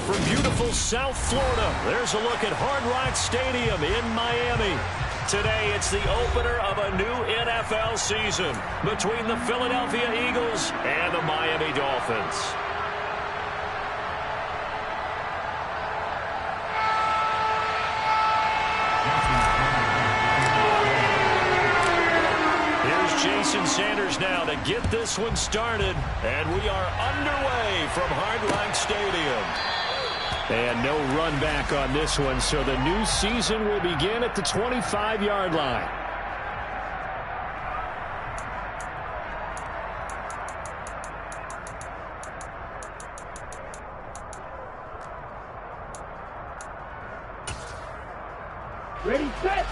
from beautiful South Florida, there's a look at Hard Rock Stadium in Miami. Today, it's the opener of a new NFL season between the Philadelphia Eagles and the Miami Dolphins. Here's Jason Sanders now to get this one started, and we are underway from Hard Rock Stadium. And no run back on this one, so the new season will begin at the 25-yard line. Ready, set!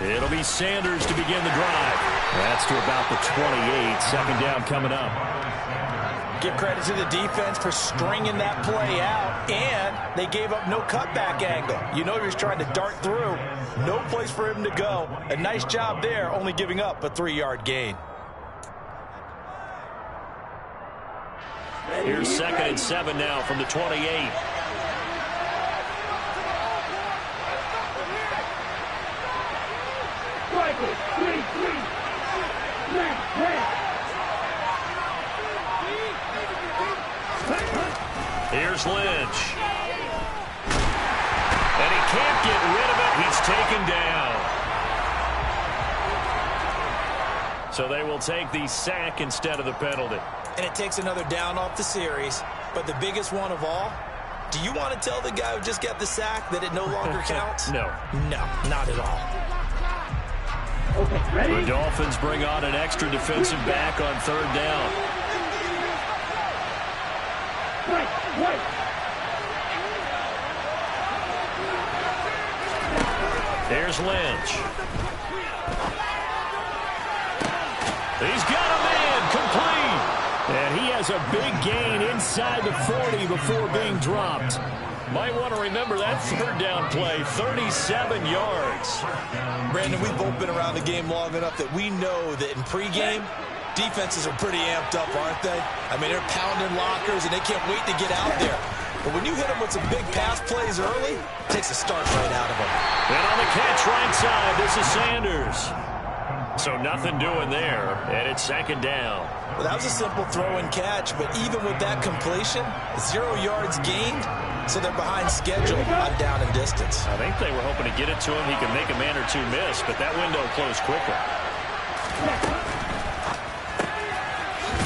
It'll be Sanders to begin the drive. That's to about the 28. Second down coming up. Give credit to the defense for stringing that play out, and they gave up no cutback angle. You know he was trying to dart through. No place for him to go. A nice job there, only giving up a 3-yard gain. Here's 2nd and 7 now from the 28. Here's Lynch. And he can't get rid of it. He's taken down. So they will take the sack instead of the penalty. And it takes another down off the series. But the biggest one of all, do you want to tell the guy who just got the sack that it no longer counts? No. No, not at all. Okay, ready? The Dolphins bring on an extra defensive back on 3rd down. Right. Here's Lynch. He's got a man complete. And he has a big gain inside the 40 before being dropped. Might want to remember that 3rd down play, 37 yards. Brandon, we've both been around the game long enough that we know that in pregame, defenses are pretty amped up, aren't they? I mean, they're pounding lockers, and they can't wait to get out there. But when you hit them with some big pass plays early, it takes a start right out of them. And on the catch right side, this is Sanders. So nothing doing there, and it's 2nd down. Well, that was a simple throw and catch, but even with that completion, 0 yards gained, so they're behind schedule on down and distance. I think they were hoping to get it to him. He could make a man or two miss, but that window closed quickly.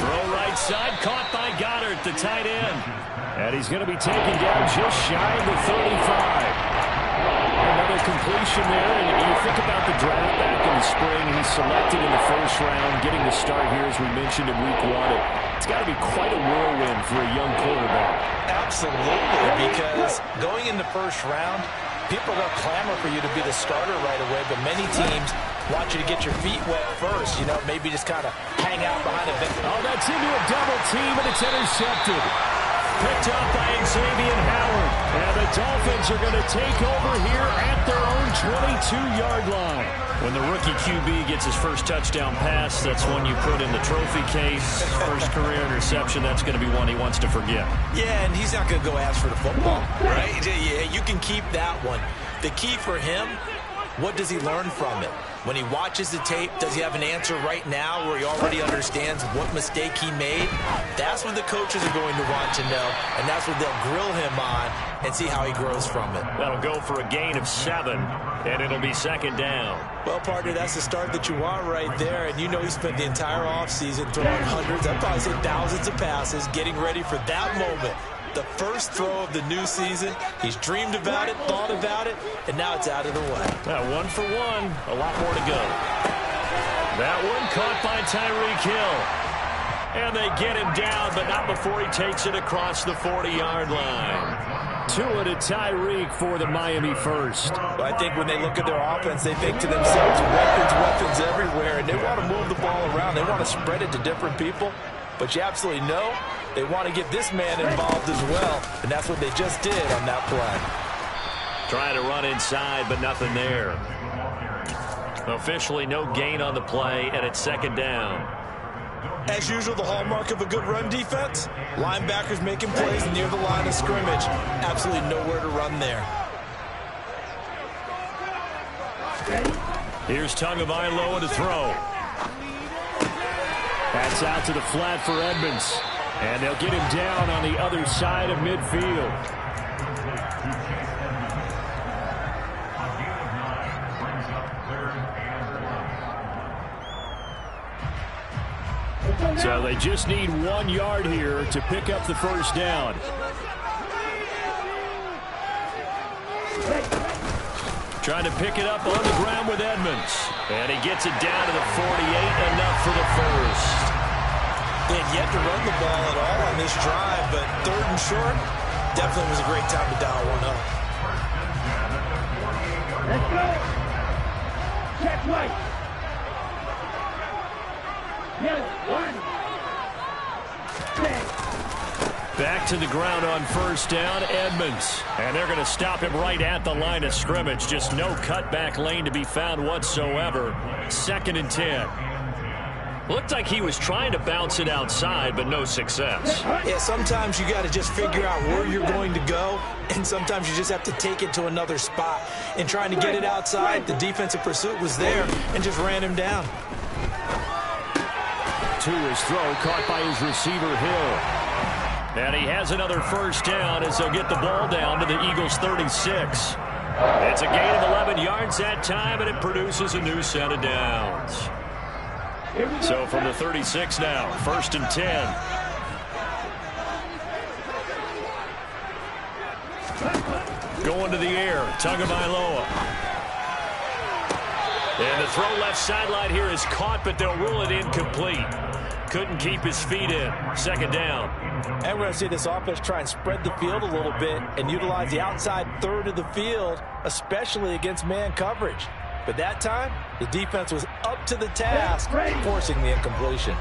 Throw right side, caught by Goddard, the tight end. And he's going to be taken down just shy of the 35. Another completion there, and you think about the draft back in the spring. He's selected in the 1st round, getting the start here, as we mentioned in week 1. It's got to be quite a whirlwind for a young quarterback. Absolutely, because going in the 1st round, people are going to clamor for you to be the starter right away, but many teams want you to get your feet wet first, maybe just kind of hang out behind a bench. Oh, that's into a double team, and it's intercepted. Picked up by Xavier Howard. And the Dolphins are going to take over here at their own 22-yard line. When the rookie QB gets his first touchdown pass, that's one you put in the trophy case. First career interception, that's going to be one he wants to forget. Yeah, and he's not going to go ask for the football, right? Yeah, you can keep that one. The key for him, what does he learn from it? When he watches the tape, does he have an answer right now where he already understands what mistake he made? That's what the coaches are going to want to know, and that's what they'll grill him on and see how he grows from it. That'll go for a gain of 7, and it'll be 2nd down. Well, partner, that's the start that you want right there, and you know he spent the entire offseason throwing hundreds, I'd probably say thousands of passes, getting ready for that moment. The first throw of the new season. He's dreamed about it, thought about it, and now it's out of the way. Now, 1 for 1, a lot more to go. That one caught by Tyreek Hill. And they get him down, but not before he takes it across the 40-yard line. Tua to Tyreek for the Miami first. Well, I think when they look at their offense, they think to themselves, weapons everywhere, and they want to move the ball around. They want to spread it to different people. But you absolutely know they want to get this man involved as well, and that's what they just did on that play. Trying to run inside, but nothing there. Officially no gain on the play, and it's second down. As usual, the hallmark of a good run defense, linebackers making plays near the line of scrimmage. Absolutely nowhere to run there. Here's Tagovailoa to throw. That's out to the flat for Edmonds. And they'll get him down on the other side of midfield. So they just need 1 yard here to pick up the first down. Trying to pick it up on the ground with Edmonds. And he gets it down to the 48, enough for the first. They had yet to run the ball at all on this drive, but third and short, definitely was a great time to dial one up. Let's go. Check right. Yes, one. Back to the ground on first down, Edmonds. And they're going to stop him right at the line of scrimmage. Just no cutback lane to be found whatsoever. 2nd and 10. Looked like he was trying to bounce it outside, but no success. Yeah, sometimes you got to just figure out where you're going to go, and sometimes you just have to take it to another spot. And trying to get it outside, the defensive pursuit was there and just ran him down. To his throw, caught by his receiver, Hill. And he has another first down as they'll get the ball down to the Eagles' 36. It's a gain of 11 yards that time, and it produces a new set of downs. So from the 36 now, 1st and 10. Going to the air, Tagovailoa. And the throw left sideline here is caught, but they'll rule it incomplete. Couldn't keep his feet in. 2nd down. And we're going to see this offense try and spread the field a little bit and utilize the outside third of the field, especially against man coverage. But that time, the defense was up to the task, forcing the incompletion.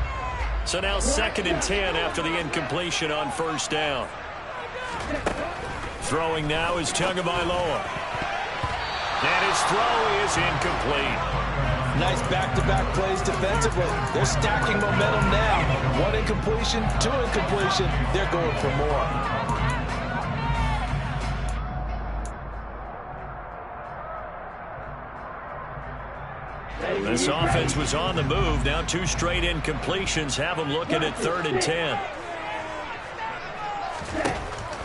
So now 2nd and 10 after the incompletion on first down. Throwing now is Tagovailoa. And his throw is incomplete. Nice back-to-back plays defensively. They're stacking momentum now. 1 incompletion, 2 incompletion. They're going for more. This offense was on the move. Now 2 straight incompletions have them looking at 3rd and 10.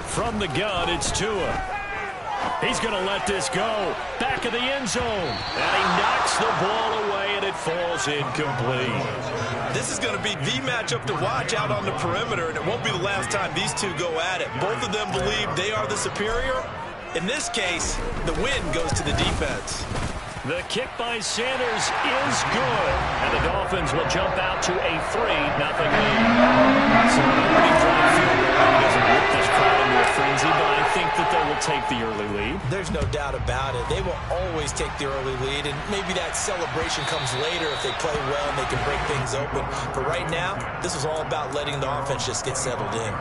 From the gun, it's Tua. He's going to let this go. Back of the end zone. And he knocks the ball away, and it falls incomplete. This is going to be the matchup to watch out on the perimeter, and it won't be the last time these two go at it. Both of them believe they are the superior. In this case, the win goes to the defense. The kick by Sanders is good. And the Dolphins will jump out to a 3-0 lead. So nobody drive field goal doesn't whip this crowd into a frenzy, but I think that they will take the early lead. There's no doubt about it. They will always take the early lead, and maybe that celebration comes later if they play well and they can break things open. But right now, this is all about letting the offense just get settled in.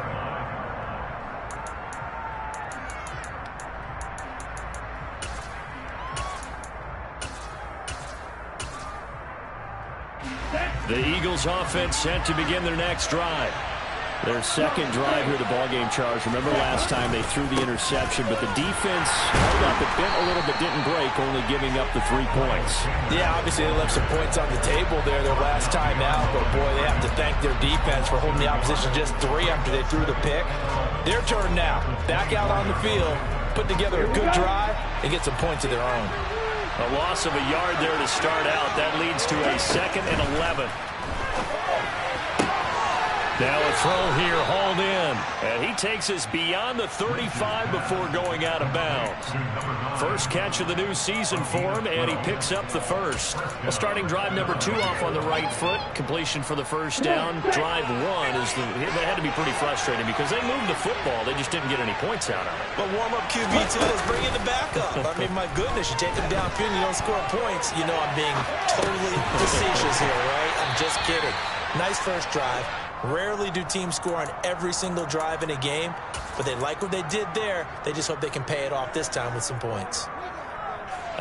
The Eagles offense set to begin their next drive. Their second drive here, the ballgame charge. Remember last time they threw the interception, but the defense held up. It bent a little but didn't break, only giving up the 3 points. Yeah, obviously they left some points on the table there their last time out, but boy, they have to thank their defense for holding the opposition just 3 after they threw the pick. Their turn now. Back out on the field, put together a good drive, and get some points of their own. A loss of a yard there to start out. That leads to a 2nd and 11. Now a throw here, hauled in. And he takes us beyond the 35 before going out of bounds. First catch of the new season for him, and he picks up the first. Well, starting drive number 2 off on the right foot. Completion for the first down. Drive 1 is they had to be pretty frustrating because they moved the football. They just didn't get any points out of it. But warm-up QB2, let's bring in the backup. I mean, my goodness, you take them downfield and you don't score points. You know I'm being totally facetious here, right? I'm just kidding. Nice first drive. Rarely do teams score on every single drive in a game, but they like what they did there. They just hope they can pay it off this time with some points.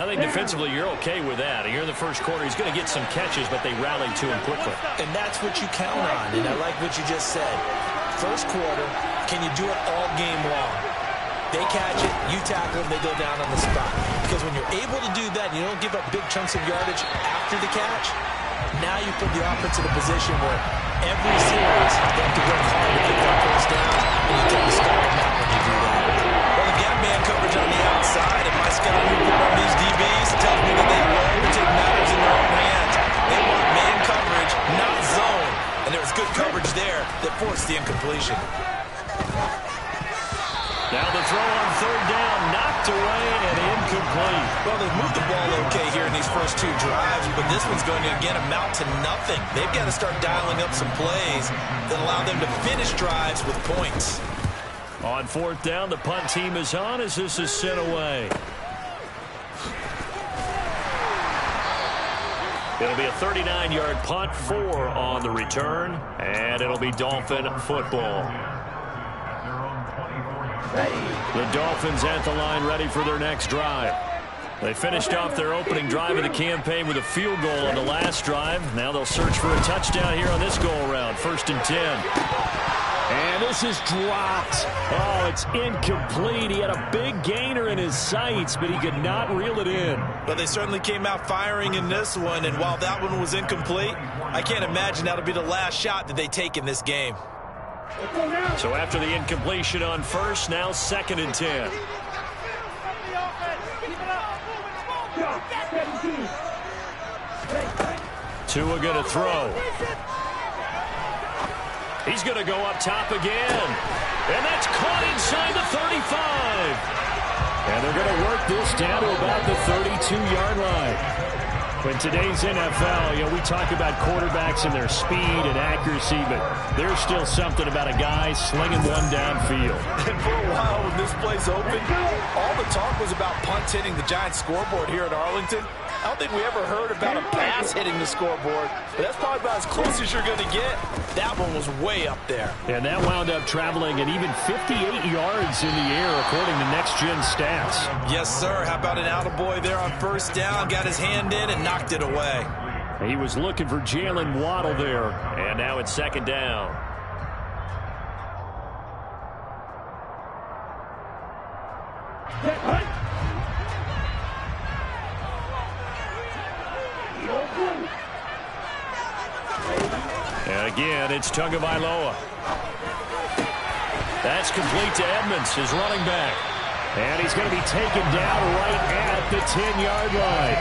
I think defensively you're okay with that. Here in the first quarter, he's going to get some catches, but they rallied to him quickly. And that's what you count on, and I like what you just said. First quarter, can you do it all game long? They catch it, you tackle them, they go down on the spot. Because when you're able to do that, you don't give up big chunks of yardage after the catch, now you put the offense in a position where every series they have to work hard to get that first down, and you take the sky on that when you do that. Well, they got man coverage on the outside, and my scouting report on these DBs tells me that they love to take matters in their own hands. They want man coverage, not zone. And there was good coverage there that forced the incompletion. Now the throw on third down, knocked away and incomplete. Well, they've moved the ball okay here in these first two drives, but this one's going to, again, amount to nothing. They've got to start dialing up some plays that allow them to finish drives with points. On fourth down, the punt team is on as this is sent away. It'll be a 39-yard punt, 4 on the return, and it'll be Dolphin football. The Dolphins at the line ready for their next drive. They finished off their opening drive of the campaign with a field goal on the last drive. Now they'll search for a touchdown here on this go-around. 1st and 10. And this is dropped. Oh, it's incomplete. He had a big gainer in his sights, but he could not reel it in. But they certainly came out firing in this one, and while that one was incomplete, I can't imagine that'll be the last shot that they take in this game. So after the incompletion on first, now 2nd and 10. Tua going to throw. He's going to go up top again. And that's caught inside the 35. And they're going to work this down to about the 32-yard line. In today's NFL, we talk about quarterbacks and their speed and accuracy, but there's still something about a guy slinging one downfield. And for a while when this play's open, all the talk was about punts hitting the Giants scoreboard here at Arlington. I don't think we ever heard about a pass hitting the scoreboard, but that's probably about as close as you're going to get. That one was way up there. And that wound up traveling at even 58 yards in the air, according to Next Gen Stats. Yes, sir. How about an attaboy there on first down? Got his hand in and knocked it away. He was looking for Jalen Waddle there, and now it's 2nd down. And again, it's Tagovailoa. That's complete to Edmonds, his running back. And he's going to be taken down right at the 10-yard line.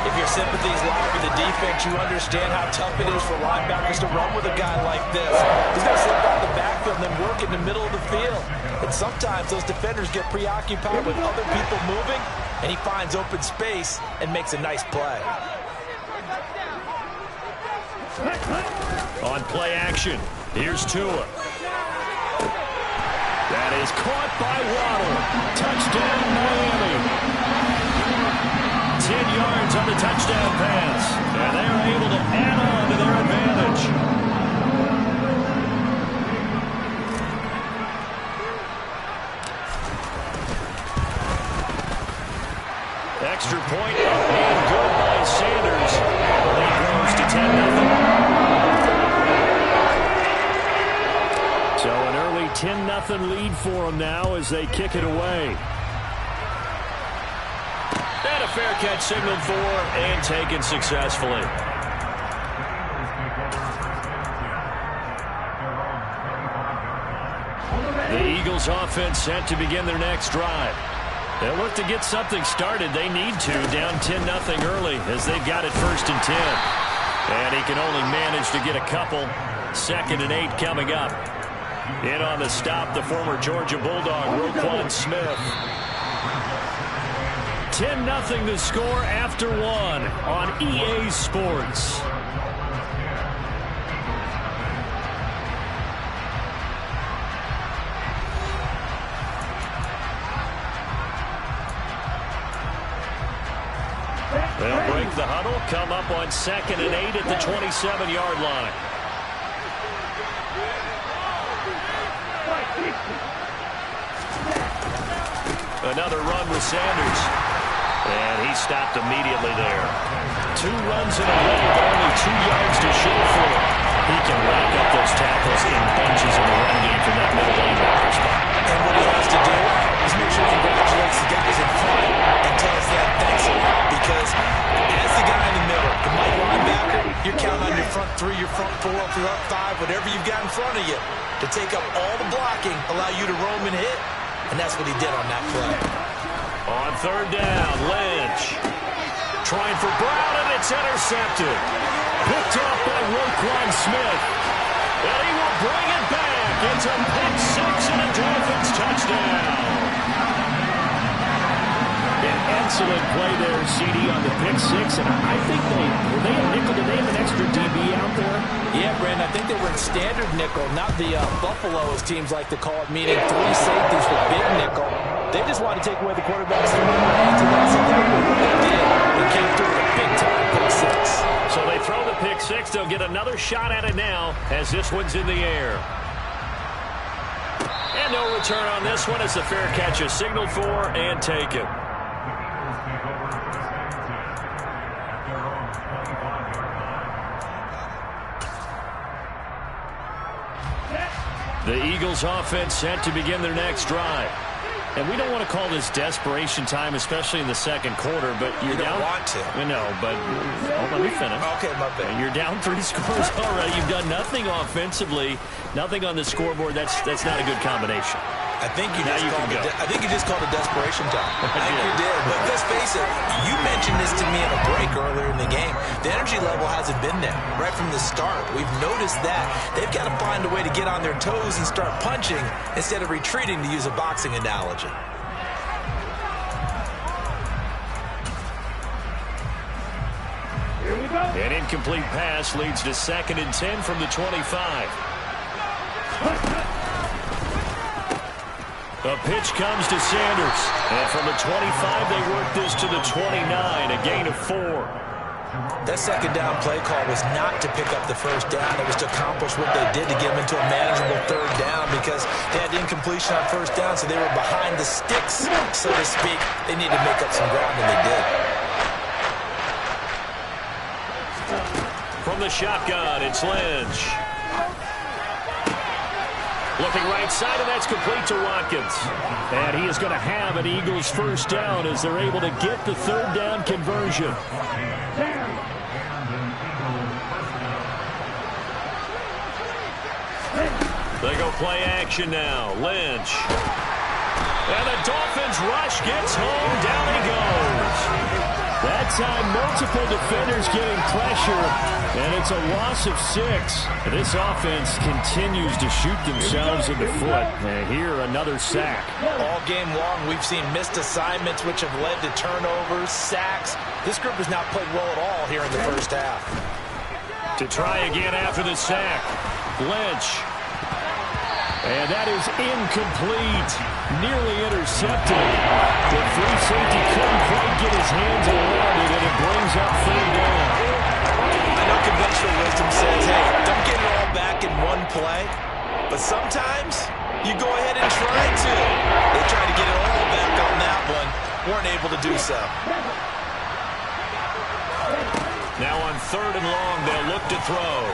If your sympathies lie with the defense, you understand how tough it is for linebackers to run with a guy like this. He's going to slip out the backfield and then work in the middle of the field. And sometimes those defenders get preoccupied with other people moving, and he finds open space and makes a nice play. On play action, here's Tua. That is caught by Waddle. Touchdown, Miami. 10 yards on the touchdown pass. And they are able to add on to their advantage. Extra point up and good by Sanders. The lead grows to 10-0. So an early 10-0 lead for them now as they kick it away. And a fair catch signaled for and taken successfully. The Eagles offense set to begin their next drive. They'll look to get something started. They need to, down 10-0 early as they've got it 1st and 10. And he can only manage to get a couple. 2nd and 8 coming up. In on the stop, the former Georgia Bulldog, Roquan Smith. 10-0 the score after 1 on EA Sports. They'll break the huddle, come up on 2nd and 8 at the 27-yard line. Another run with Sanders. And he stopped immediately there. 2 runs in a row, but only 2 yards to show for it. He can rack up those tackles in bunches in the run game from that middle linebacker spot. And what he has to do is make sure he congratulates the guys in front and tells them thanks a lot, because as the guy in the middle, the middle linebacker, you're counting on your front 3, your front 4, your front 5, whatever you've got in front of you to take up all the blocking, allow you to roam and hit. And that's what he did on that play. On 3rd down, Lynch trying for Brown, and it's intercepted. Picked off by Roquan Smith. And he will bring it back. It's a pick 6 and a Dolphins touchdown. An excellent play there, CD, on the pick 6. And I think were they a nickel? Did they have an extra DB out there? Yeah, Brandon, I think they were in standard nickel, not the Buffalo, as teams like to call it, meaning 3 safeties for big nickel. They just wanted to take away the quarterback's hands, and that's exactly what they did. They came through with a big-time pick 6. So they throw the pick 6. They'll get another shot at it now as this one's in the air. And no return on this one as the fair catch is signaled for and taken. The Eagles offense set to begin their next drive. And we don't want to call this desperation time, especially in the second quarter, but you're down. You don't want to. No, but let me finish. Okay, my bad. You're down 3 scores already. You've done nothing offensively, nothing on the scoreboard. That's not a good combination. I think you just called a desperation time. I think you did. But let's face it, you mentioned this to me in a break earlier in the game. The energy level hasn't been there right from the start. We've noticed that. They've got to find a way to get on their toes and start punching instead of retreating, to use a boxing analogy. Here we go. An incomplete pass leads to 2nd and 10 from the 25. A pitch comes to Sanders. And from the 25, they work this to the 29, a gain of 4. That 2nd down play call was not to pick up the 1st down. It was to accomplish what they did to get them into a manageable 3rd down, because they had incompletion on 1st down, so they were behind the sticks, so to speak. They needed to make up some ground, and they did. From the shotgun, it's Lynch. Looking right side, and that's complete to Watkins. And he is going to have an Eagles 1st down as they're able to get the 3rd down conversion. They go play action now. Lynch. And the Dolphins rush gets home. Down he goes. That time, multiple defenders getting pressure, and it's a loss of 6. This offense continues to shoot themselves in the foot. And here, another sack. All game long, we've seen missed assignments, which have led to turnovers, sacks. This group has not played well at all here in the 1st half. To try again after the sack, Lynch. And that is incomplete. Nearly intercepted. The free safety couldn't quite get his hands around it, and it brings up 3rd down. I know conventional wisdom says, hey, don't get it all back in one play. But sometimes you go ahead and try to. They tried to get it all back on that one. Weren't able to do so. Now on 3rd and long, they'll look to throw.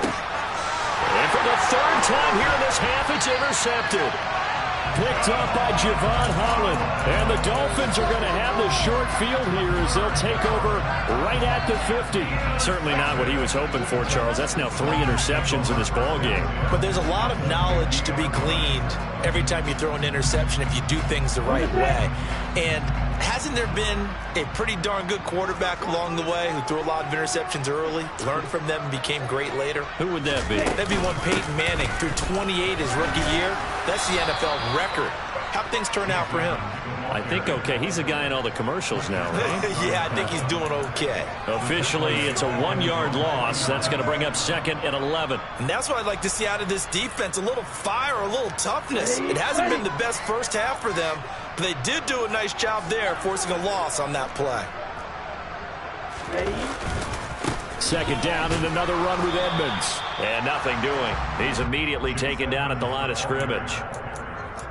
And for the 3rd time here in this half, it's intercepted. Picked up by Javon Holland. And the Dolphins are going to have the short field here as they'll take over right at the 50. Certainly not what he was hoping for, Charles. That's now 3 interceptions in this ball game. But there's a lot of knowledge to be gleaned every time you throw an interception if you do things the right way. And hasn't there been a pretty darn good quarterback along the way who threw a lot of interceptions early, learned from them, and became great later? Who would that be? That'd be one Peyton Manning. Threw 28 his rookie year. That's the NFL record. How'd things turn out for him? I think okay. He's a guy in all the commercials now, right? Yeah, I think he's doing okay. Officially, it's a 1-yard loss. That's going to bring up 2nd and 11. And that's what I'd like to see out of this defense. A little fire, a little toughness. It hasn't been the best 1st half for them, but they did do a nice job there, forcing a loss on that play. 2nd down and another run with Edmonds. And nothing doing. He's immediately taken down at the line of scrimmage.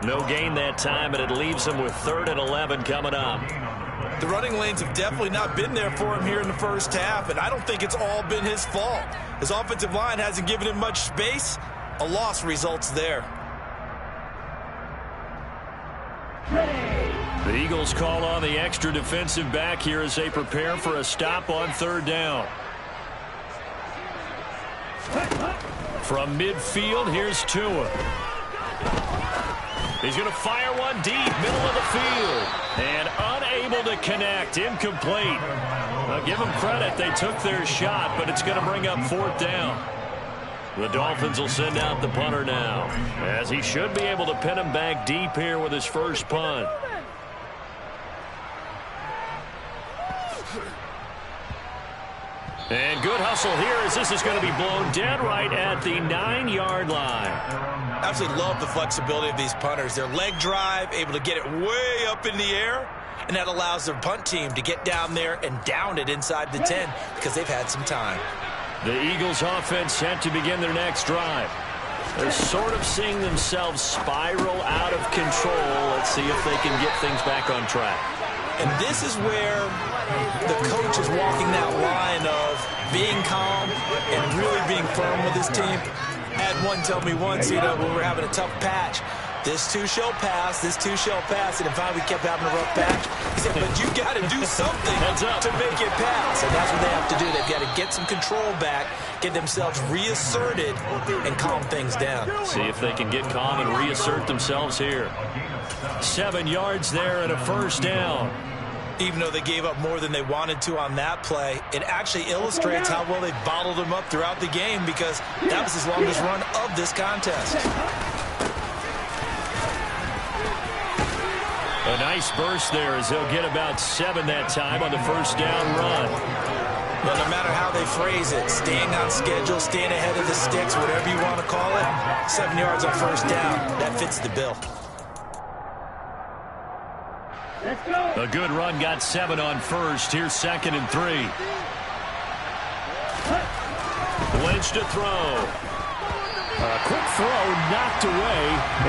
No gain that time, but it leaves him with 3rd and 11 coming up. The running lanes have definitely not been there for him here in the first half, and I don't think it's all been his fault. His offensive line hasn't given him much space. A loss results there. The Eagles call on the extra defensive back here as they prepare for a stop on third down. From midfield, here's Tua. He's going to fire one deep, middle of the field. And unable to connect, incomplete. Now give them credit, they took their shot, but it's going to bring up fourth down. The Dolphins will send out the punter now, as he should be able to pin him back deep here with his first punt. And good hustle here as this is going to be blown dead right at the 9-yard line. Absolutely love the flexibility of these punters. Their leg drive, able to get it way up in the air, and that allows their punt team to get down there and down it inside the 10 because they've had some time. The Eagles offense set to begin their next drive. They're sort of seeing themselves spiral out of control. Let's see if they can get things back on track. And this is where the coach is walking that line of being calm and really being firm with his team. I had one tell me once, when we were having a tough patch, this too shall pass, this too shall pass, and finally we kept having a rough patch. He said, but you got to do something to make it pass, and that's what they have to do. They've got to get some control back, get themselves reasserted, and calm things down. See if they can get calm and reassert themselves here. 7 yards there and a first down. Even though they gave up more than they wanted to on that play, it actually illustrates how well they bottled them up throughout the game because that was his longest run of this contest. A nice burst there as they'll get about 7 that time on the first down run. Well, no matter how they phrase it, staying on schedule, staying ahead of the sticks, whatever you want to call it, 7 yards on first down, that fits the bill. A good run got 7 on first. Here's 2nd and 3. Lynch to throw. A quick throw knocked away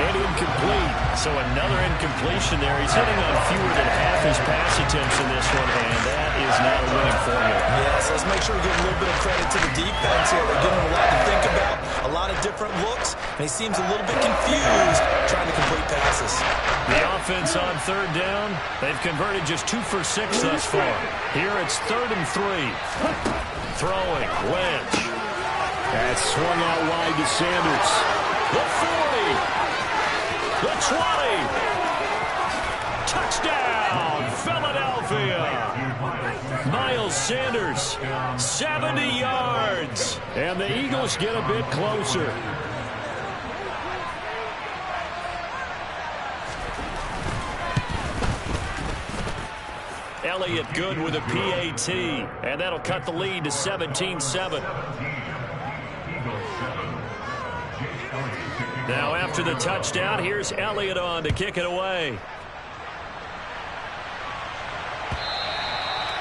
and incomplete. So another incompletion there. He's hitting on fewer than half his pass attempts in this one, and that is not a winning formula. Yes, let's make sure we give a little bit of credit to the defense here. They're giving him a lot to think about, a lot of different looks, and he seems a little bit confused trying to complete passes. The offense on third down, they've converted just 2 for 6 thus far. Here it's 3rd and 3. Throwing, Lynch. That's swung out wide to Sanders. The 40. The 20. Touchdown, Philadelphia. Miles Sanders, 70 yards. And the Eagles get a bit closer. Elliott good with a PAT, and that'll cut the lead to 17-7. Now after the touchdown, here's Elliott on to kick it away.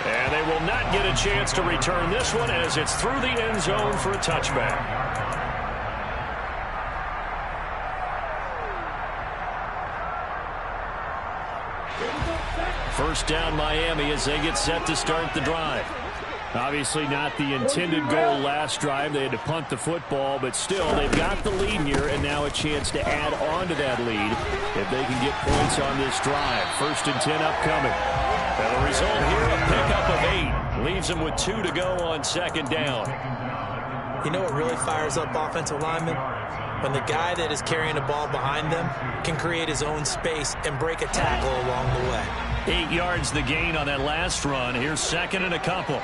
And they will not get a chance to return this one as it's through the end zone for a touchback. First down Miami as they get set to start the drive. Obviously not the intended goal last drive. They had to punt the football, but still they've got the lead here and now a chance to add on to that lead if they can get points on this drive. 1st and 10 upcoming. And the result here, a pickup of 8. Leaves them with 2 to go on 2nd down. You know what really fires up offensive linemen? When the guy that is carrying the ball behind them can create his own space and break a tackle along the way. 8 yards the gain on that last run. Here's 2nd and a couple.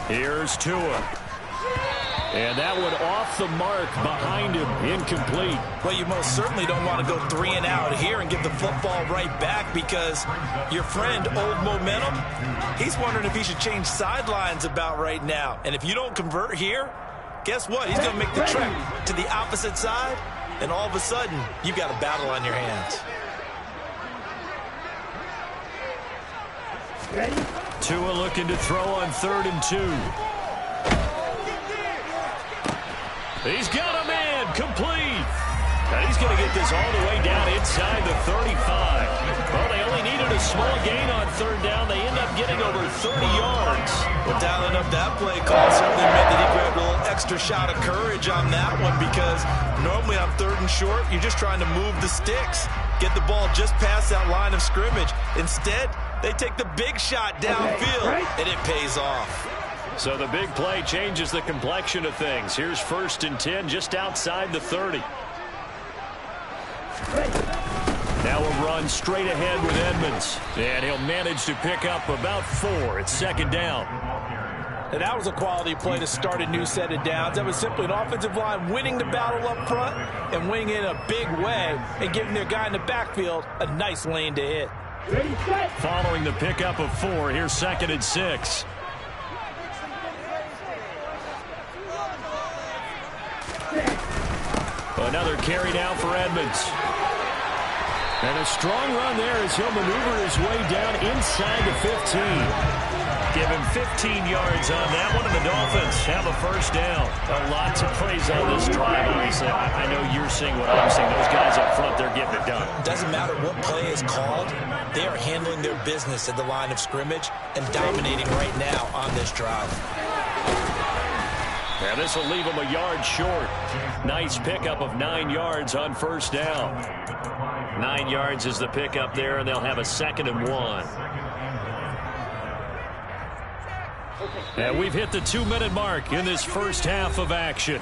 Here's Tua. And that one off the mark behind him, incomplete. Well, you most certainly don't want to go 3 and out here and give the football right back because your friend, Old Momentum, he's wondering if he should change sidelines about right now. And if you don't convert here, guess what? He's going to make the trek to the opposite side, and all of a sudden, you've got a battle on your hands. Tua looking to throw on 3rd and 2. He's got a man complete. And he's going to get this all the way down inside the 35. Well, they only needed a small gain on third down. They end up getting over 30 yards. Well, dialing up that play call certainly meant that he grabbed a little extra shot of courage on that one, because normally on third and short, you're just trying to move the sticks, get the ball just past that line of scrimmage. Instead, they take the big shot downfield, and it pays off. So the big play changes the complexion of things. Here's 1st and 10 just outside the 30. Now we'll run straight ahead with Edmonds. And he'll manage to pick up about 4. It's 2nd down. And that was a quality play to start a new set of downs. That was simply an offensive line winning the battle up front and winning it in a big way and giving their guy in the backfield a nice lane to hit. Following the pickup of 4, here's 2nd and 6. Another carry now for Edmonds. And a strong run there as he'll maneuver his way down inside the 15. Give him 15 yards on that one, and the Dolphins have a 1st down. A lot to praise on this drive, obviously. I know you're seeing what I'm seeing. Those guys up front, they're getting it done. Doesn't matter what play is called. They are handling their business at the line of scrimmage and dominating right now on this drive. And this will leave them a yard short. Nice pickup of 9 yards on 1st down. 9 yards is the pickup there, and they'll have a 2nd and 1. And we've hit the 2-minute mark in this first half of action.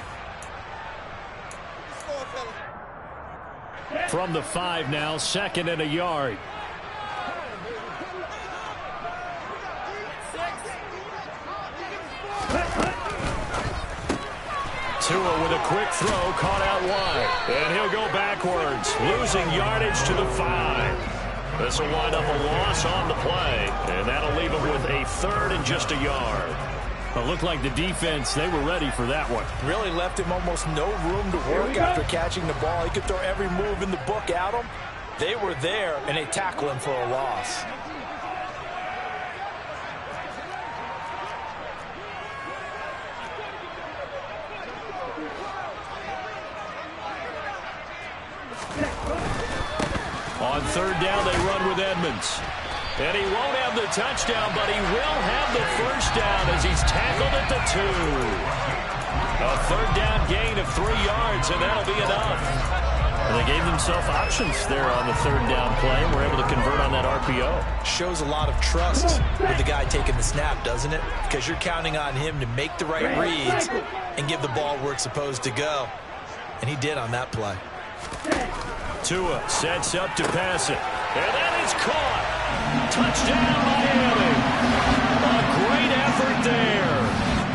From the 5 now, 2nd and a yard. Tua with a quick throw, caught out wide. And he'll go backwards, losing yardage to the 5. This will wind up a loss on the play, and that'll leave him with a 3rd and just a yard. It looked like the defense, they were ready for that one. Really left him almost no room to work after catching the ball. He could throw every move in the book at him. They were there, and they tackle him for a loss. On 3rd down, they run with Edmonds. And he won't have the touchdown, but he will have the 1st down as he's tackled at the 2. A 3rd down gain of 3 yards, and that'll be enough. And they gave themselves options there on the 3rd down play, and were able to convert on that RPO. Shows a lot of trust with the guy taking the snap, doesn't it? Because you're counting on him to make the right reads and give the ball where it's supposed to go. And he did on that play. Tua sets up to pass it. And that is caught. Touchdown, Miami. A great effort there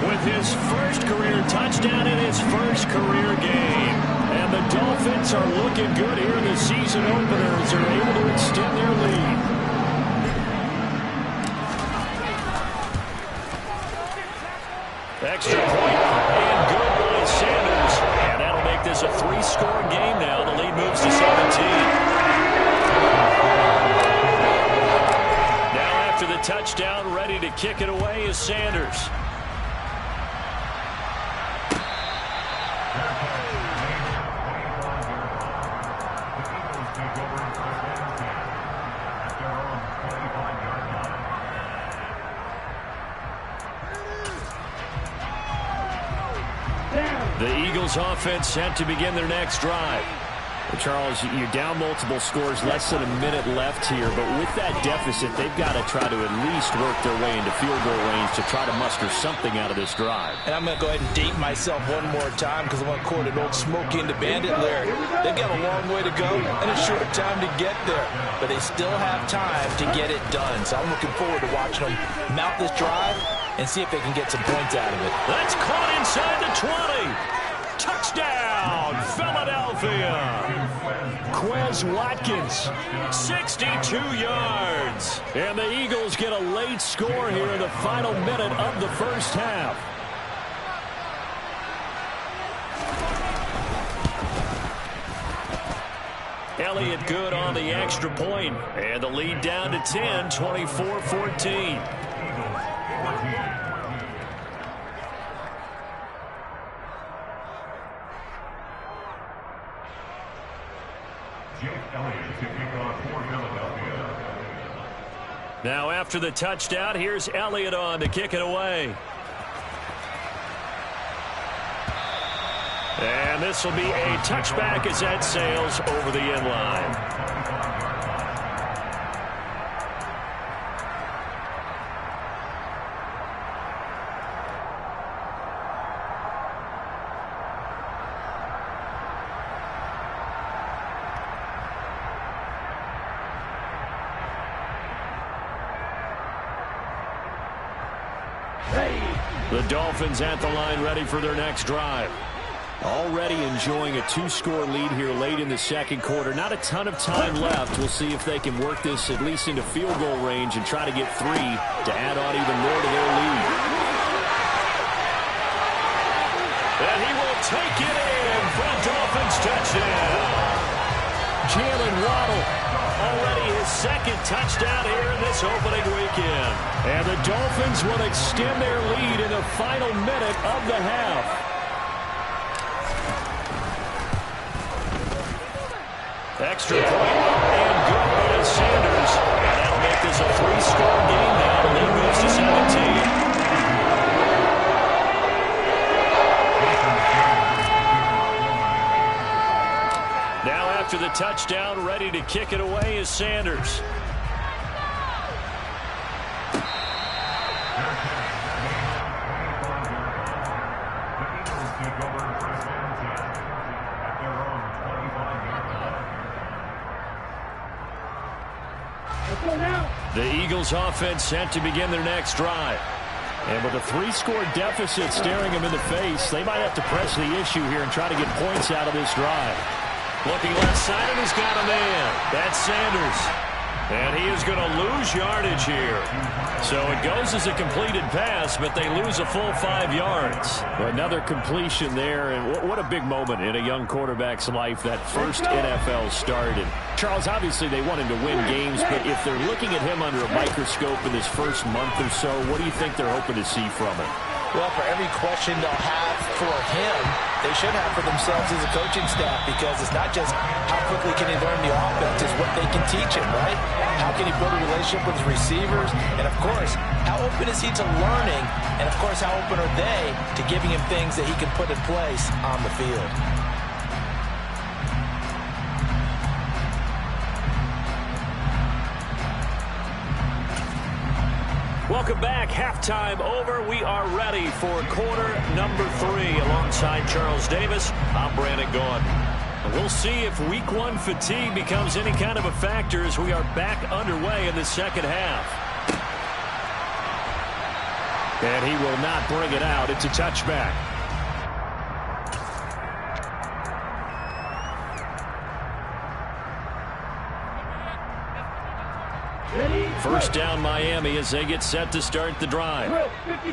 with his first career touchdown in his first career game. And the Dolphins are looking good here in the season opener as they're able to extend their lead. Extra point and good by Sanders. And that'll make this a 3-score game now. The lead moves to 17. Now after the touchdown, ready to kick it away is Sanders. The Eagles offense set to begin their next drive. Well, Charles, you're down multiple scores, less than a minute left here, but with that deficit, they've got to try to at least work their way into field goal range to try to muster something out of this drive. And I'm going to go ahead and date myself one more time because I want to quote an old Smokey and the Bandit lyric. They've got a long way to go and a short time to get there, but they still have time to get it done. So I'm looking forward to watching them mount this drive and see if they can get some points out of it. That's caught inside the 20. Touchdown, Philadelphia. Quez Watkins, 62 yards. And the Eagles get a late score here in the final minute of the first half. Elliott good on the extra point. And the lead down to 10, 24-14. Now after the touchdown, here's Elliott on to kick it away. And this will be a touchback as that sails over the end line. The Dolphins at the line ready for their next drive. Already enjoying a two-score lead here late in the second quarter. Not a ton of time left. We'll see if they can work this at least into field goal range and try to get 3 to add on even more to their lead. And he will take it in for a Dolphins touchdown. Jalen Waddle, already his second touchdown here in this opening weekend. And the Dolphins will extend their lead in the final minute of the half. Extra point and good by Sanders. And that'll make this a 3-score game now. The lead goes to 17. Now after the touchdown, ready to kick it away is Sanders. The Eagles offense set to begin their next drive. And with a 3-score deficit staring them in the face, they might have to press the issue here and try to get points out of this drive. Looking left side, and he's got a man. That's Sanders. And he is going to lose yardage here. So it goes as a completed pass, but they lose a full 5 yards. Another completion there, and what a big moment in a young quarterback's life, that first NFL start. And Charles, obviously they want him to win games, but if they're looking at him under a microscope in his first month or so, what do you think they're hoping to see from him? Well, for every question they'll have for him, they should have for themselves as a coaching staff, because it's not just how quickly can he learn the offense, it's what they can teach him, right? How can he build a relationship with his receivers? And, of course, how open is he to learning? And, of course, how open are they to giving him things that he can put in place on the field? Welcome back. Halftime over. We are ready for quarter number 3. Alongside Charles Davis, I'm Brandon Gaudin. And we'll see if week 1 fatigue becomes any kind of a factor as we are back underway in the second half. And he will not bring it out. It's a touchback. First down Miami as they get set to start the drive.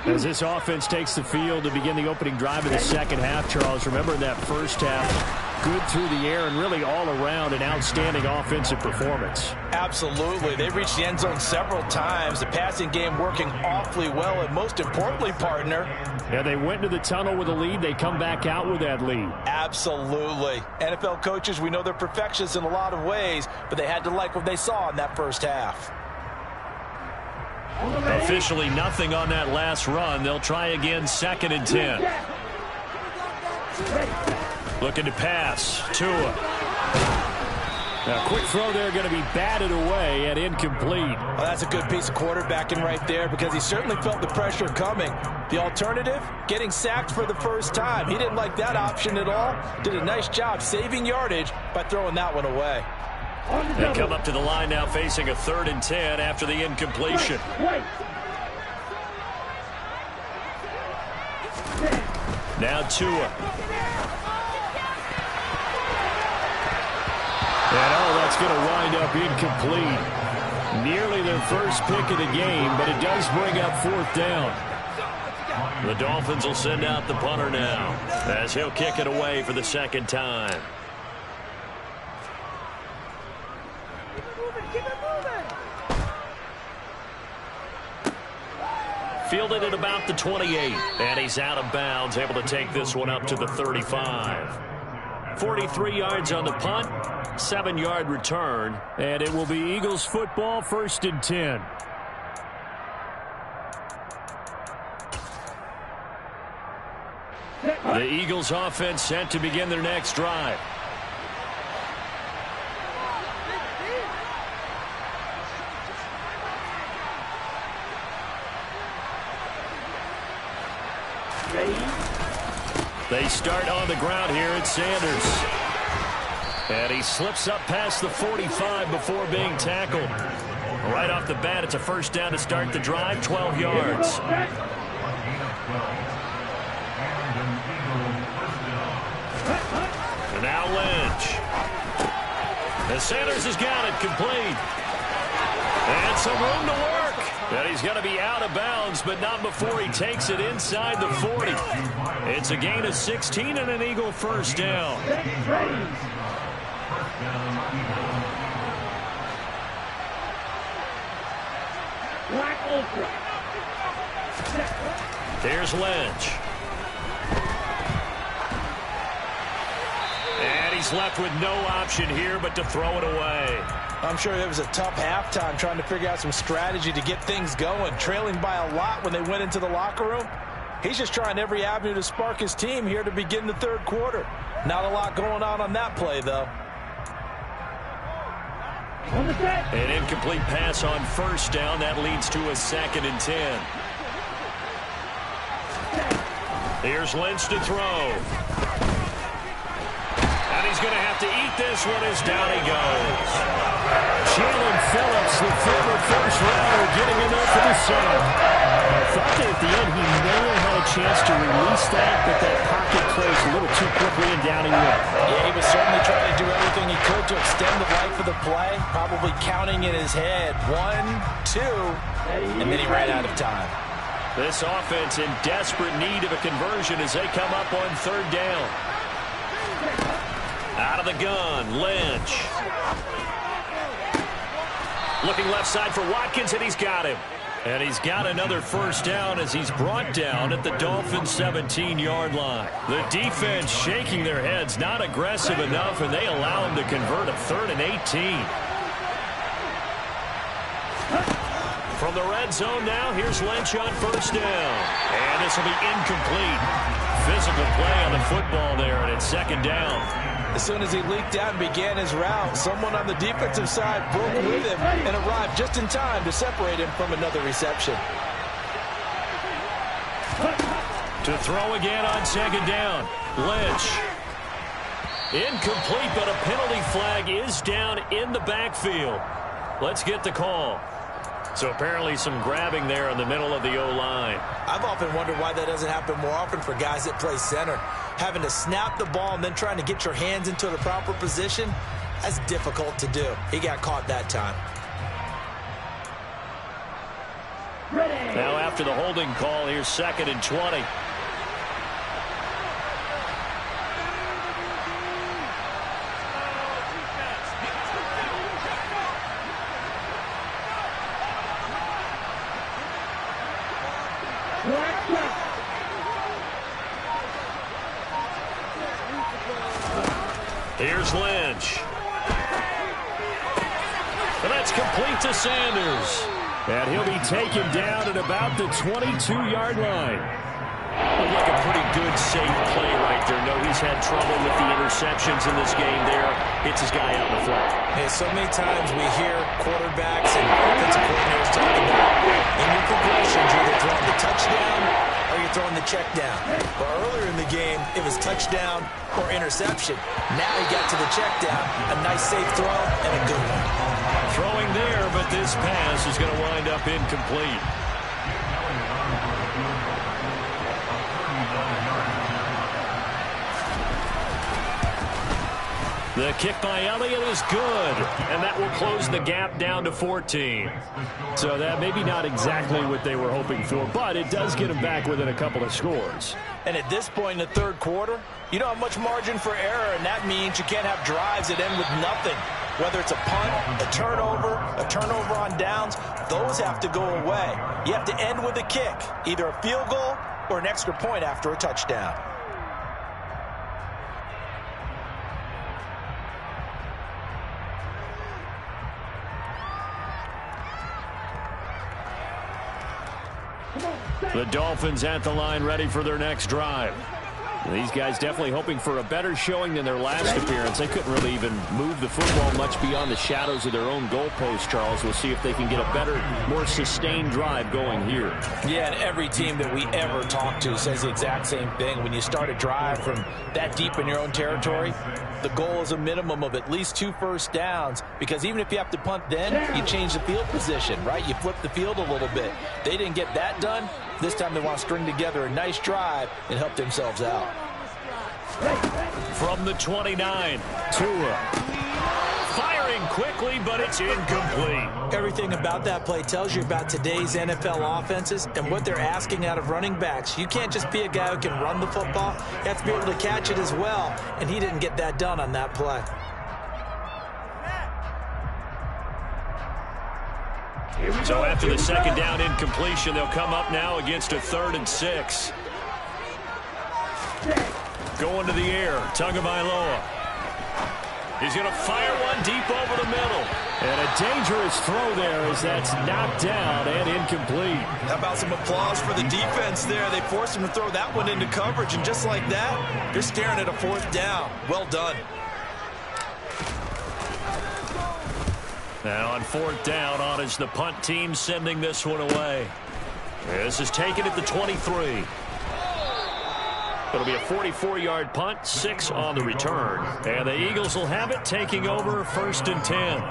As this offense takes the field to begin the opening drive of the second half, Charles, remember in that first half, good through the air and really all around an outstanding offensive performance. Absolutely. They reached the end zone several times. The passing game working awfully well, and most importantly, partner. Yeah, they went to the tunnel with a lead. They come back out with that lead. Absolutely. NFL coaches, we know they're perfectionists in a lot of ways, but they had to like what they saw in that first half. Officially nothing on that last run. They'll try again, 2nd and 10. Looking to pass. Tua. Now, quick throw there, going to be batted away and incomplete. Well, that's a good piece of quarterbacking right there, because he certainly felt the pressure coming. The alternative, getting sacked for the first time. He didn't like that option at all. Did a nice job saving yardage by throwing that one away. They come up to the line now facing a 3rd and 10 after the incompletion. Now Tua. And that's going to wind up incomplete. Nearly their first pick of the game, but it does bring up 4th down. The Dolphins will send out the punter now as he'll kick it away for the 2nd time. Fielded at about the 28, and he's out of bounds, able to take this one up to the 35. 43 yards on the punt, 7-yard return, and it will be Eagles football, 1st and 10. The Eagles offense set to begin their next drive. They start on the ground here at Sanders. And he slips up past the 45 before being tackled. Right off the bat, it's a 1st down to start the drive, 12 yards. And now Lynch. And Sanders has got it complete. And some room to work. And he's going to be out of bounds, but not before he takes it inside the 40. It's a gain of 16 and an Eagle 1st down. There's Lynch. And he's left with no option here but to throw it away. I'm sure it was a tough halftime trying to figure out some strategy to get things going. Trailing by a lot when they went into the locker room. He's just trying every avenue to spark his team here to begin the 3rd quarter. Not a lot going on that play, though. An incomplete pass on 1st down. That leads to a 2nd and 10. Here's Lynch to throw. And he's going to have to eat this one as down he goes. Jalen Phillips, the former 1st-rounder, getting enough for the sack. I thought that at the end he may have had a chance to release that, but that pocket closed a little too quickly and down he went. Yeah, he was certainly trying to do everything he could to extend the life of the play, probably counting in his head 1, 2, and then he ran out of time. This offense in desperate need of a conversion as they come up on 3rd down. Out of the gun, Lynch. Looking left side for Watkins, and he's got him. And he's got another 1st down as he's brought down at the Dolphins' 17-yard line. The defense shaking their heads, not aggressive enough, and they allow him to convert a 3rd and 18. From the red zone now, here's Lynch on 1st down. And this will be incomplete. Physical play on the football there, and it's 2nd down. As soon as he leaked out and began his route, someone on the defensive side broke with him and arrived just in time to separate him from another reception. To throw again on 2nd down. Lynch. Incomplete, but a penalty flag is down in the backfield. Let's get the call. So apparently some grabbing there in the middle of the O-line. I've often wondered why that doesn't happen more often for guys that play center. Having to snap the ball and then trying to get your hands into the proper position, that's difficult to do. He got caught that time. Now after the holding call, here's 2nd and 20. Here's Lynch. And that's complete to Sanders. And he'll be taken down at about the 22-yard line. Looked like a pretty good, safe play right there. No, he's had trouble with the interceptions in this game there. Hits his guy out in the flat. Hey, so many times we hear quarterbacks and offensive coordinators talk about in your progressions, you're either throwing the touchdown or you're throwing the check down. But earlier in the game, it was touchdown or interception. Now he got to the check down. A nice, safe throw and a good one. Throwing there, but this pass is going to wind up incomplete. The kick by Elliott is good, and that will close the gap down to 14. So that maybe not exactly what they were hoping for, but it does get them back within a couple of scores. And at this point in the 3rd quarter, you don't have much margin for error, and that means you can't have drives that end with nothing. Whether it's a punt, a turnover on downs, those have to go away. You have to end with a kick, either a field goal or an extra point after a touchdown. The Dolphins at the line, ready for their next drive. These guys definitely hoping for a better showing than their last appearance. They couldn't really even move the football much beyond the shadows of their own goalpost, Charles. We'll see if they can get a better, more sustained drive going here. Yeah, and every team that we ever talk to says the exact same thing. When you start a drive from that deep in your own territory, the goal is a minimum of at least 2 first downs, because even if you have to punt then, you change the field position, right? You flip the field a little bit. They didn't get that done. This time they want to string together a nice drive and help themselves out. From the 29, Tua. Firing quickly, but it's incomplete. Everything about that play tells you about today's NFL offenses and what they're asking out of running backs. You can't just be a guy who can run the football. You have to be able to catch it as well, and he didn't get that done on that play. So after the second down incompletion, they'll come up now against a 3rd and 6. Going to the air, Tagovailoa. He's going to fire one deep over the middle. And a dangerous throw there as that's knocked down and incomplete. How about some applause for the defense there? They forced him to throw that one into coverage, and just like that, you're staring at a 4th down. Well done. Now on 4th down, on is the punt team sending this one away. This is taken at the 23. It'll be a 44-yard punt, 6 on the return. And the Eagles will have it, taking over 1st and 10.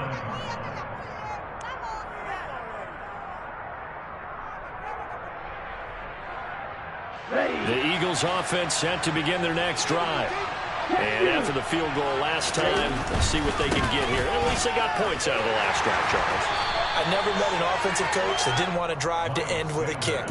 The Eagles offense set to begin their next drive. And after the field goal last time, let's see what they can get here. At least they got points out of the last drive, Charles. I never met an offensive coach that didn't want to drive to end with a kick.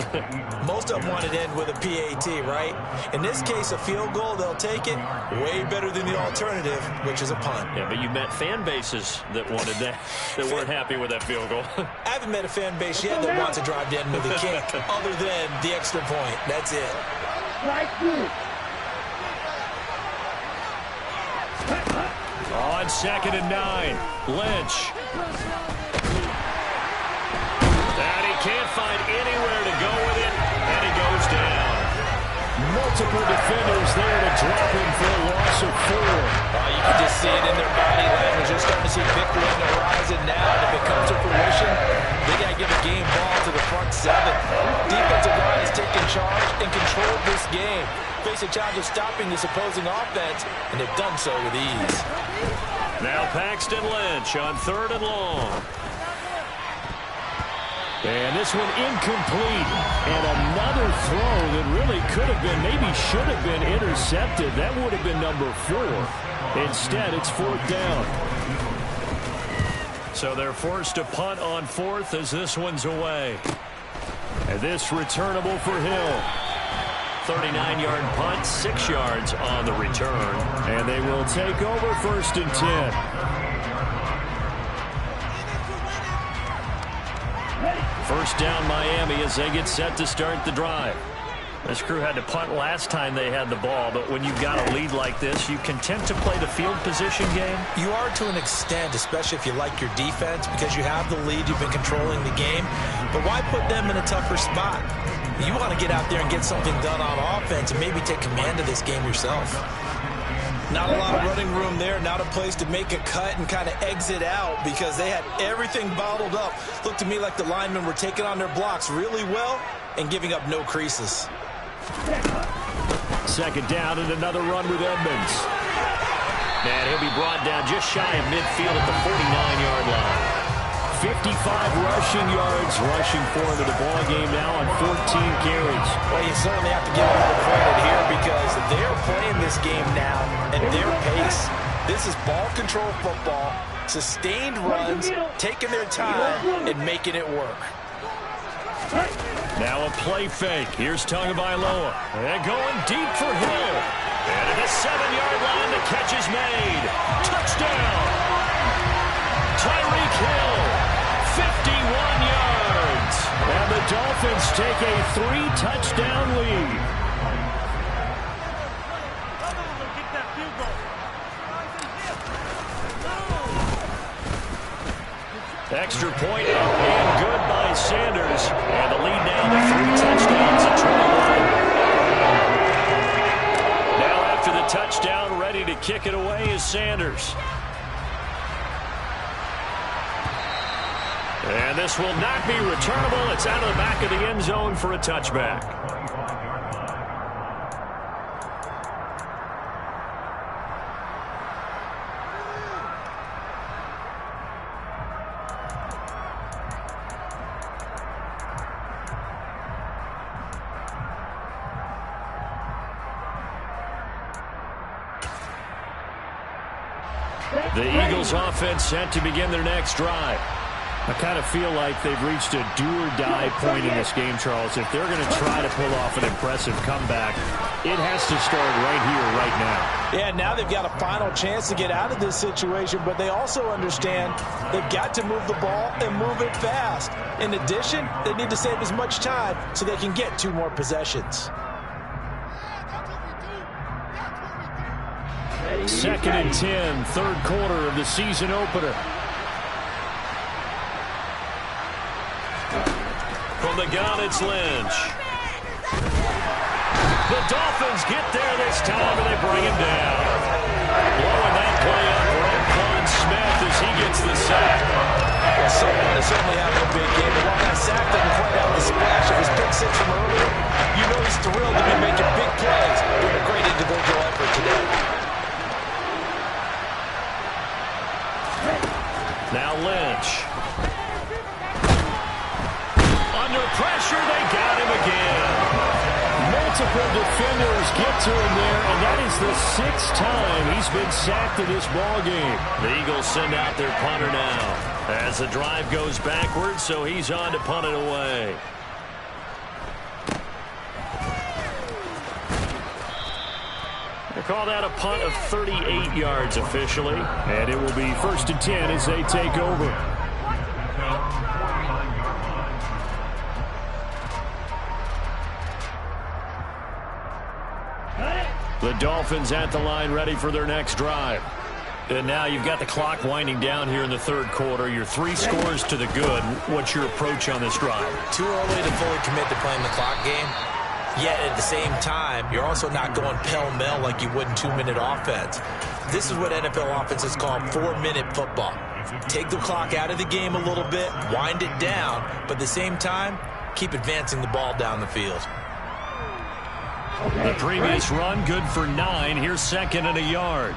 Most of them wanted to end with a PAT, right? In this case, a field goal, they'll take it. Way better than the alternative, which is a punt. Yeah, but you met fan bases that wanted that, that weren't happy with that field goal. I haven't met a fan base yet that wants to drive to end with a kick, other than the extra point. That's it. On 2nd and 9, Lynch. And he can't find anywhere to go with it, and he goes down. Multiple defenders there to drop him for a loss of 4. You can just see it in their body language. You're starting to see victory on the horizon now. And if it comes to fruition, they got to give a game ball to the front 7. Defensive line has taken charge and controlled this game. Face a challenge of stopping this opposing offense, and they've done so with ease. Now Paxton Lynch on 3rd and long. And this one incomplete. And another throw that really could have been, maybe should have been intercepted. That would have been number 4. Instead, it's 4th down. So they're forced to punt on 4th as this one's away. And this returnable for Hill. 39-yard punt, 6 yards on the return. And they will take over 1st and 10. First down Miami as they get set to start the drive. This crew had to punt last time they had the ball, but when you've got a lead like this, you content to play the field position game? You are to an extent, especially if you like your defense, because you have the lead, you've been controlling the game. But why put them in a tougher spot? You want to get out there and get something done on offense and maybe take command of this game yourself. Not a lot of running room there, not a place to make a cut and kind of exit out because they had everything bottled up. Looked to me like the linemen were taking on their blocks really well and giving up no creases. 2nd down and another run with Edmonds. And he'll be brought down just shy of midfield at the 49-yard line. 55 rushing yards, rushing for him in the ball game now on 14 carries. Well, you certainly have to give him the credit here because they're playing this game now at their pace. This is ball control football, sustained runs, taking their time and making it work. Now a play fake. Here's Tagovailoa. And going deep for Hill. And at the 7-yard line, the catch is made. Touchdown. Tyreek Hill, 51 yards. And the Dolphins take a 3-touchdown lead. Extra point up and good by Sanders, and the lead now to 3 touchdowns at 21. Now after the touchdown, ready to kick it away is Sanders. And this will not be returnable. It's out of the back of the end zone for a touchback. The Eagles offense set to begin their next drive. I kind of feel like they've reached a do-or-die point in this game, Charles. If they're going to try to pull off an impressive comeback, it has to start right here, right now. Yeah, now they've got a final chance to get out of this situation, but they also understand they've got to move the ball and move it fast. In addition, they need to save as much time so they can get 2 more possessions. 2nd and 10, third quarter of the season opener. From the gun, it's Lynch. The Dolphins get there this time, and they bring him down. Blowing that play up for Roquan Smith as he gets the sack. Well, someone is certainly having a big game. And while that sack doesn't quite have the splash of his pick six from earlier, you know he's thrilled to be making big plays. Doing a great individual effort today. Now Lynch. Under pressure, they got him again. Multiple defenders get to him there, and that is the 6th time he's been sacked in this ballgame. The Eagles send out their punter now as the drive goes backwards, so he's on to punt it away. They call that a punt of 38 yards officially, and it will be 1st and 10 as they take over. The Dolphins at the line ready for their next drive. And now you've got the clock winding down here in the 3rd quarter. You're 3 scores to the good. What's your approach on this drive? Too early to fully commit to playing the clock game. Yet at the same time, you're also not going pell-mell like you would in 2-minute offense. This is what NFL offenses call 4-minute football. Take the clock out of the game a little bit, wind it down, but at the same time, keep advancing the ball down the field. The previous run good for 9. Here's 2nd and a yard.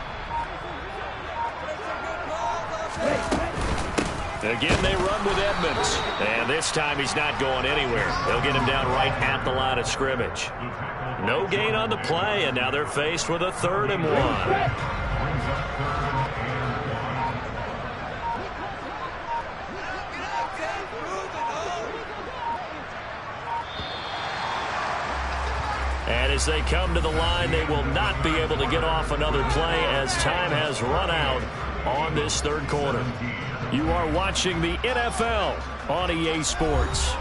Again, they run with Edmonds. And this time he's not going anywhere. They'll get him down right at the line of scrimmage. No gain on the play, and now they're faced with a 3rd and 1. And as they come to the line, they will not be able to get off another play as time has run out on this 3rd quarter. You are watching the NFL on EA Sports.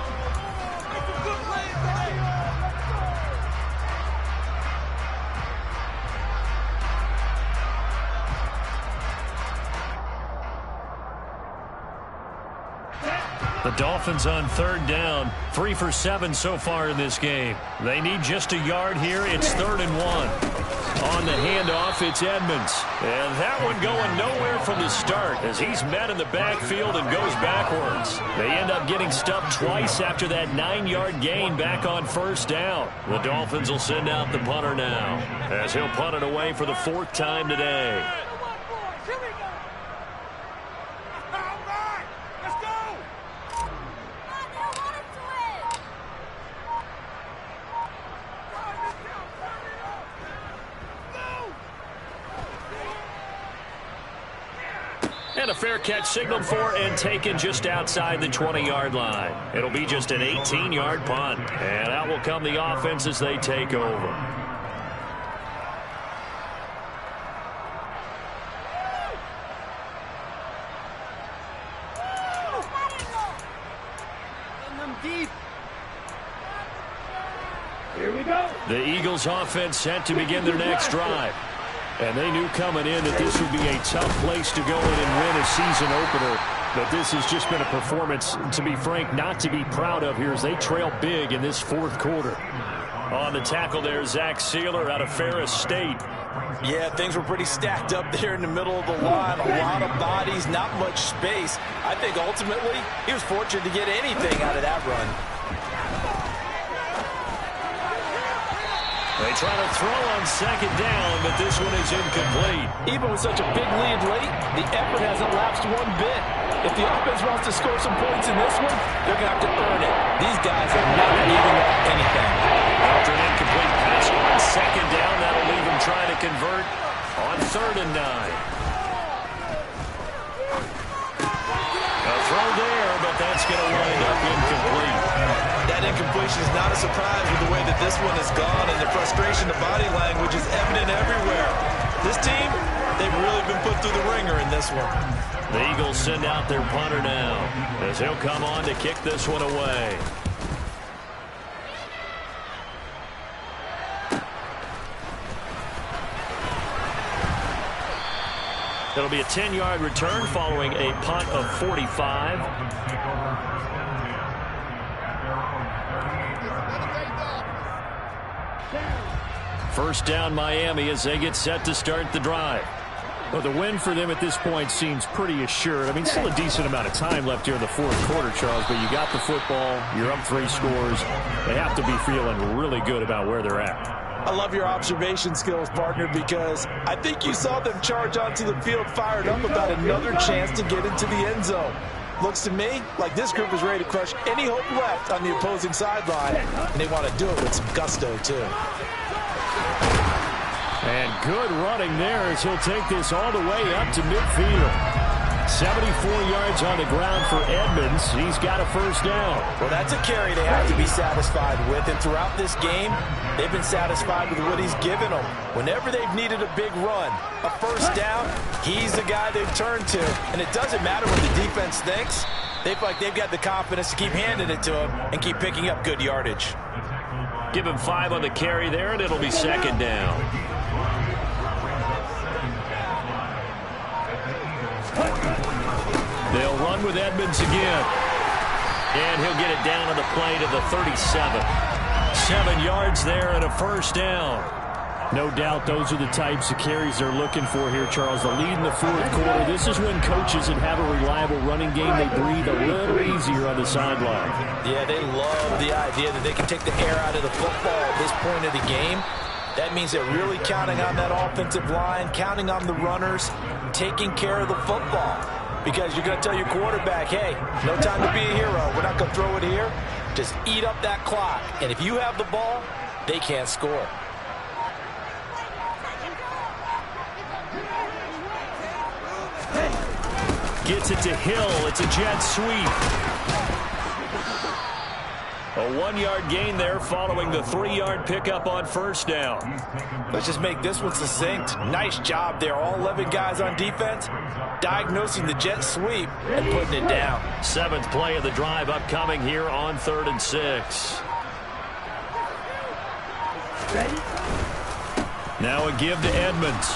The Dolphins on 3rd down, 3 for 7 so far in this game. They need just a yard here. It's 3rd and 1. On the handoff, it's Edmonds. And that one going nowhere from the start as he's met in the backfield and goes backwards. They end up getting stuffed twice after that 9-yard gain back on 1st down. The Dolphins will send out the punter now as he'll punt it away for the 4th time today. And a fair catch signaled for and taken just outside the 20-yard line. It'll be just an 18-yard punt. And out will come the offense as they take over. Here we go. The Eagles offense set to begin their next drive. And they knew coming in that this would be a tough place to go in and win a season opener. But this has just been a performance, to be frank, not to be proud of here as they trail big in this fourth quarter. On the tackle there, Zach Sealer out of Ferris State. Yeah, things were pretty stacked up there in the middle of the line. A lot of bodies, not much space. I think ultimately he was fortunate to get anything out of that run. They try to throw on second down, but this one is incomplete. Even with such a big lead late, the effort hasn't lapsed one bit. If the offense wants to score some points in this one, they're going to have to earn it. These guys are not giving up anything. After an incomplete pass on second down, that'll leave them trying to convert on 3rd and 9. A throw there, but that's going to wind up incomplete. That incompletion is not a surprise with the way that this one has gone, and the frustration, the body language is evident everywhere. This team, they've really been put through the ringer in this one. The Eagles send out their punter now as he'll come on to kick this one away. It'll be a 10-yard return following a punt of 45. First down Miami as they get set to start the drive. Well, the win for them at this point seems pretty assured. I mean, still a decent amount of time left here in the fourth quarter, Charles, but you got the football, you're up 3 scores. They have to be feeling really good about where they're at. I love your observation skills, partner, because I think you saw them charge onto the field fired up about another chance to get into the end zone. Looks to me like this group is ready to crush any hope left on the opposing sideline, and they want to do it with some gusto, too. And good running there as he'll take this all the way up to midfield. 74 yards on the ground for Edmonds. He's got a first down. Well, that's a carry they have to be satisfied with. And throughout this game, they've been satisfied with what he's given them. Whenever they've needed a big run, a first down, he's the guy they've turned to. And it doesn't matter what the defense thinks. They feel like they've got the confidence to keep handing it to him and keep picking up good yardage. Give him 5 on the carry there, and it'll be second down. They'll run with Edmonds again. And he'll get it down on the play to the 37. 7 yards there and a first down. No doubt those are the types of carries they're looking for here, Charles. The lead in the fourth quarter. This is when coaches that have a reliable running game, they breathe a little easier on the sideline. Yeah, they love the idea that they can take the air out of the football at this point of the game. That means they're really counting on that offensive line, counting on the runners, taking care of the football. Because you're going to tell your quarterback, hey, no time to be a hero. We're not going to throw it here. Just eat up that clock. And if you have the ball, they can't score. Gets it to Hill. It's a jet sweep. A 1-yard gain there following the 3-yard pickup on first down. Let's just make this one succinct. Nice job there. All 11 guys on defense diagnosing the jet sweep and putting it down. 7th play of the drive upcoming here on 3rd and 6. Now a give to Edmonds.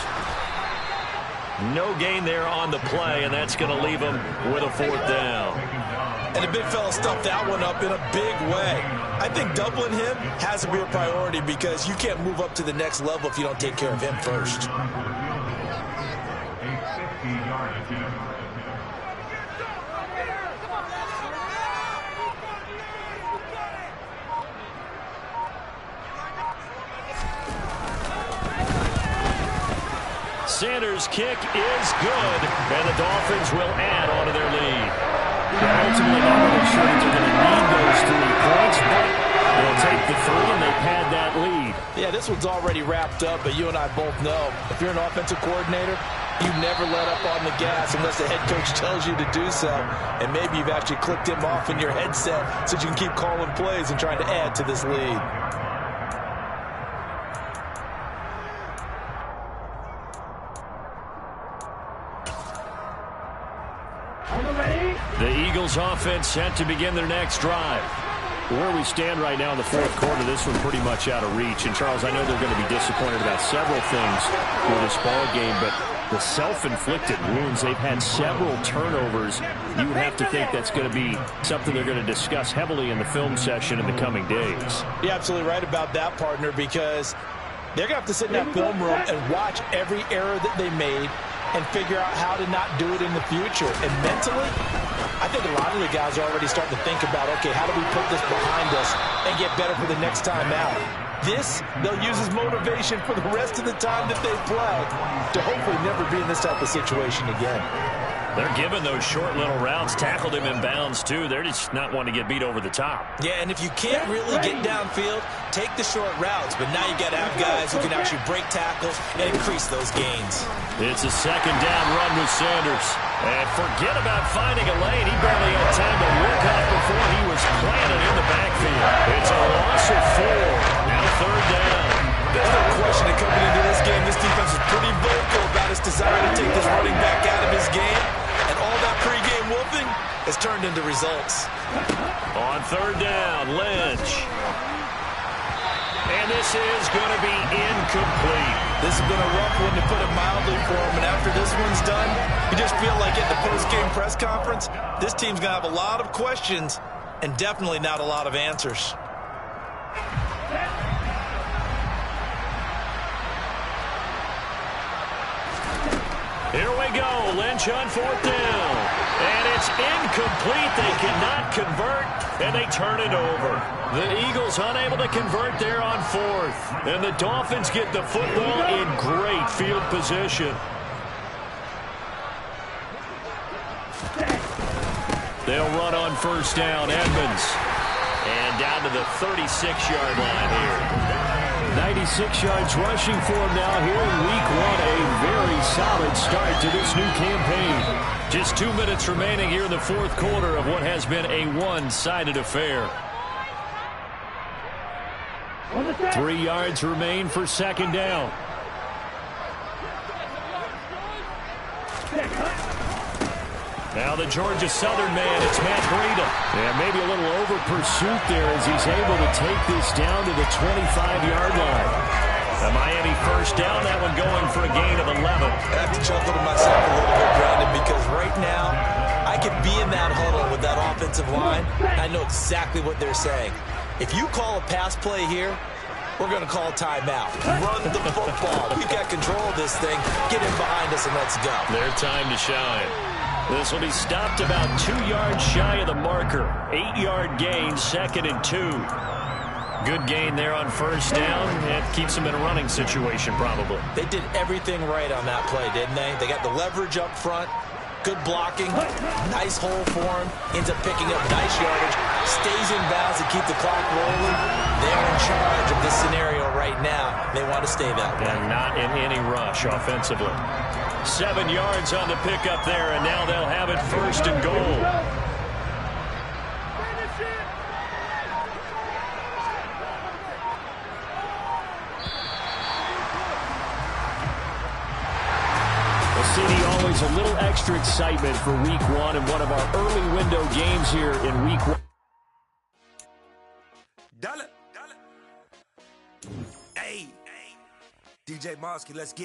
No gain there on the play, and that's going to leave him with a 4th down. And the big fella stuffed that one up in a big way. I think doubling him has to be a priority because you can't move up to the next level if you don't take care of him first. Sanders' kick is good, and the Dolphins will add on to their lead. They're ultimately not really sure that they're going to need those 3 points, but they'll take the 3, and they've had that lead. Yeah, this one's already wrapped up, but you and I both know if you're an offensive coordinator, you never let up on the gas unless the head coach tells you to do so. And maybe you've actually clicked him off in your headset so you can keep calling plays and trying to add to this lead. The Eagles offense set to begin their next drive. Where we stand right now in the fourth quarter, this one pretty much out of reach. And, Charles, I know they're going to be disappointed about several things for this ball game, but the self-inflicted wounds, they've had several turnovers. You would have to think that's going to be something they're going to discuss heavily in the film session in the coming days. You're absolutely right about that, partner, because they're going to have to sit in that film room and watch every error that they made and figure out how to not do it in the future. And mentally, I think a lot of the guys are already starting to think about, okay, how do we put this behind us and get better for the next time out? This, they'll use as motivation for the rest of the time that they play to hopefully never be in this type of situation again. They're giving those short little routes, tackled him in bounds, too. They're just not wanting to get beat over the top. Yeah, and if you can't really get downfield, take the short routes. But now you got to have guys who can actually break tackles and increase those gains. It's a second down run with Sanders. And forget about finding a lane. He barely had time to look up before he was planted in the backfield. It's a loss of 4. Now third down. There's no question that coming into this game, this defense is pretty vocal about its desire to take this running back out of his game. And all that pregame whooping has turned into results. On third down, Lynch. And this is going to be incomplete. This has been a rough one, to put it mildly, for him. And after this one's done, you just feel like at the post-game press conference, this team's going to have a lot of questions and definitely not a lot of answers. Here we go. Lynch on fourth down. And it's incomplete. They cannot convert, and they turn it over. The Eagles unable to convert there on fourth. And the Dolphins get the football in great field position. They'll run on first down. Edmonds. And down to the 36-yard line here. 96 yards rushing for him now here in week 1. A very solid start to this new campaign. Just 2 minutes remaining here in the fourth quarter of what has been a one-sided affair. 3 yards remain for second down. Now the Georgia Southern man, it's Matt Breida. And maybe a little over pursuit there as he's able to take this down to the 25-yard line. The Miami first down, that one going for a gain of 11. I have to chuckle to myself a little bit, Brandon, because right now I could be in that huddle with that offensive line. I know exactly what they're saying. If you call a pass play here, we're going to call timeout. Run the football. We've got control of this thing. Get in behind us and let's go. Their time to shine. This will be stopped about 2 yards shy of the marker. 8-yard gain, 2nd and 2. Good gain there on first down. It keeps them in a running situation probably. They did everything right on that play, didn't they? They got the leverage up front. Good blocking. Nice hole for him. Ends up picking up nice yardage. Stays in bounds to keep the clock rolling. They're in charge of this scenario right now. They want to stay that way. And not in any rush offensively. 7 yards on the pickup there, and now they'll have it first and goal. The city always a little extra excitement for week 1 and one of our early window games here in week 1. Hey, DJ Mosky, let's get